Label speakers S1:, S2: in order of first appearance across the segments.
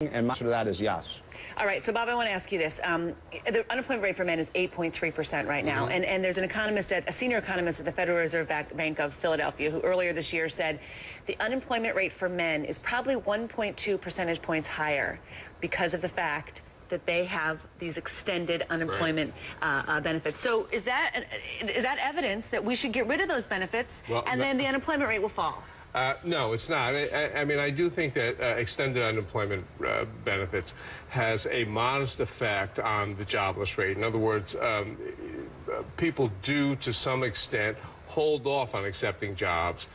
S1: And my answer to that is yes.
S2: All right, so Bob, I want to ask you this. The unemployment rate for men is 8.3% right now, and there's an economist, a senior economist at the Federal Reserve Bank of Philadelphia, who earlier this year said the unemployment rate for men is probably 1.2 percentage points higher because of the fact that they have these extended unemployment benefits. So is that evidence that we should get rid of those benefits, and then the unemployment rate will fall?
S3: No, it's not. I mean, I do think that extended unemployment benefits has a modest effect on the jobless rate. In other words, people do, to some extent, hold off on accepting jobs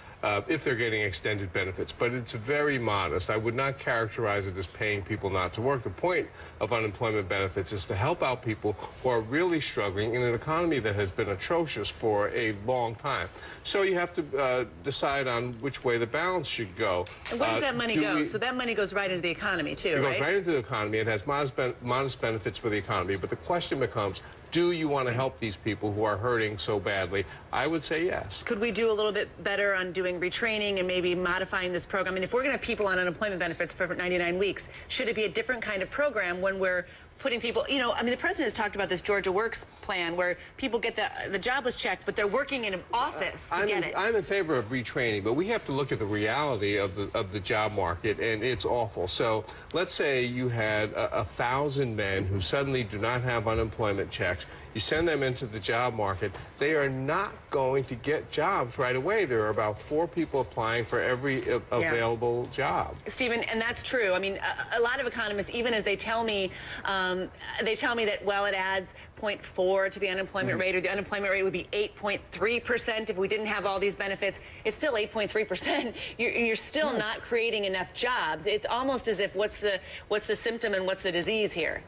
S3: if they're getting extended benefits, but it's very modest. I would not characterize it as paying people not to work. The point of unemployment benefits is to help out people who are really struggling in an economy that has been atrocious for a long time. So you have to decide on which way the balance should go.
S2: And where does that money go? So that money goes right into the economy, too,
S3: right? It
S2: goes
S3: right into the economy. It has modest benefits for the economy, but the question becomes, do you want to help these people who are hurting so badly? I would say yes.
S2: Could we do a little bit better on doing retraining and maybe modifying this program? I mean, if we're going to have people on unemployment benefits for 99 weeks, should it be a different kind of program when we're putting people, you know, I mean, the president has talked about this Georgia Works plan where people get the jobless check, but they're working in an office to get it.
S3: I'm in favor of retraining, but we have to look at the reality of the job market, and it's awful. So let's say you had 1,000 men who suddenly do not have unemployment checks. You send them into the job market, they are not going to get jobs right away. There are about 4 people applying for every available job.
S2: Stephen, and that's true. I mean, a lot of economists, even as they tell me that, well, it adds 0.4 to the unemployment rate, or the unemployment rate would be 8.3% if we didn't have all these benefits. It's still 8.3%. You're still not creating enough jobs. It's almost as if what's the symptom and what's the disease here?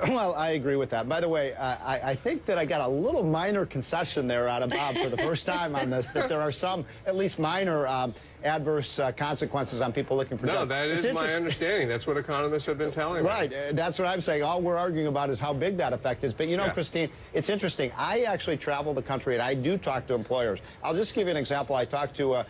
S1: Well, I agree with that. By the way, I think that I got a little minor concession there out of Bob for the first time on this, that there are some, at least minor, adverse consequences on people looking for jobs.
S3: No, that is my understanding. That's what economists have been telling me.
S1: Right. That's what I'm saying. All we're arguing about is how big that effect is. But, you know, Christine, it's interesting. I actually travel the country, and I do talk to employers. I'll just give you an example. I talked to a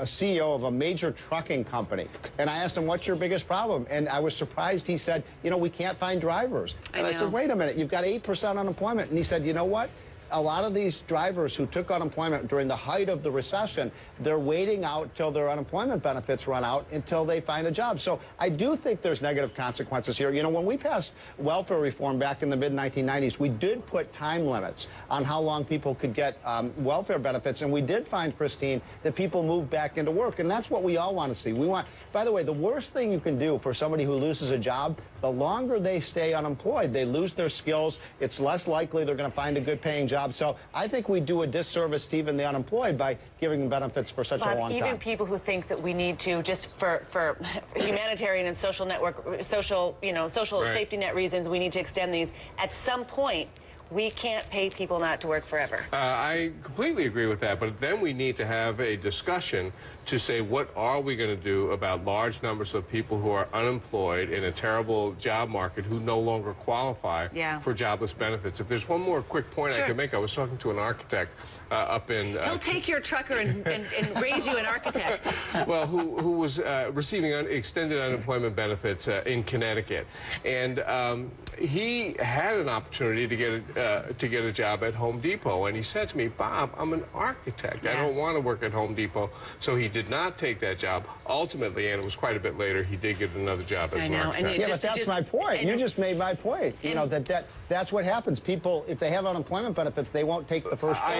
S1: CEO of a major trucking company, and I asked him, what's your biggest problem? And I was surprised. He said, you know, we can't find drivers. And I said, wait a minute, you've got 8% unemployment. And he said, you know what? A lot of these drivers who took unemployment during the height of the recession, they're waiting out till their unemployment benefits run out until they find a job. So I do think there's negative consequences here. You know, when we passed welfare reform back in the mid-1990s, we did put time limits on how long people could get welfare benefits, and we did find, Christine, that people moved back into work, and that's what we all want to see. We want, by the way, the worst thing you can do for somebody who loses a job, the longer they stay unemployed, they lose their skills, it's less likely they're going to find a good paying job. So I think we do a disservice to even the unemployed by giving them benefits for such a long time.
S2: Even people who think that we need to, just for humanitarian and social network, social safety net reasons, we need to extend these. At some point, we can't pay people not to work forever.
S3: I completely agree with that, but then we need to have a discussion to say, what are we going to do about large numbers of people who are unemployed in a terrible job market who no longer qualify for jobless benefits? If there's one more quick point I can make, I was talking to an architect up in...
S2: He'll take your trucker and raise you an architect.
S3: Well, who was receiving extended unemployment benefits in Connecticut. And he had an opportunity to get a job at Home Depot, and he said to me, Bob, I'm an architect. I don't want to work at Home Depot. So he did not take that job. Ultimately, and it was quite a bit later, he did get another job as an architect.
S1: But that's my point. You just made my point. You know, that's what happens. People, if they have unemployment benefits, they won't take the first job.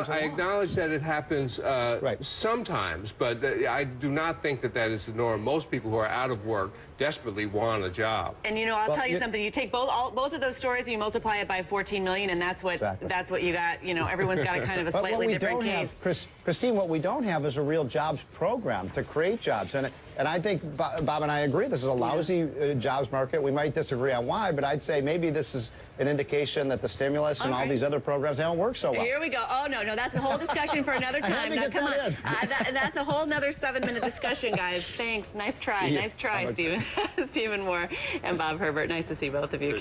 S3: I acknowledge that it happens sometimes, but I do not think that is the norm. Most people who are out of work desperately want a job.
S2: And you know, I'll tell you something. You take both of those stories and you multiply it by 14 million, and that's what you got. You know, everyone's got a kind of a slightly different case.
S1: Christine, what we don't have is a real jobs program to create jobs. And I think Bob and I agree this is a lousy jobs market. We might disagree on why, but I'd say maybe this is an indication that the stimulus and all these other programs haven't worked so well.
S2: Here we go. Oh, no, that's a whole discussion for another time. Now, come on. That's a whole nother 7-minute discussion, guys. Thanks. Nice try. Nice try, Stephen. Stephen Moore and Bob Herbert. Nice to see both of you.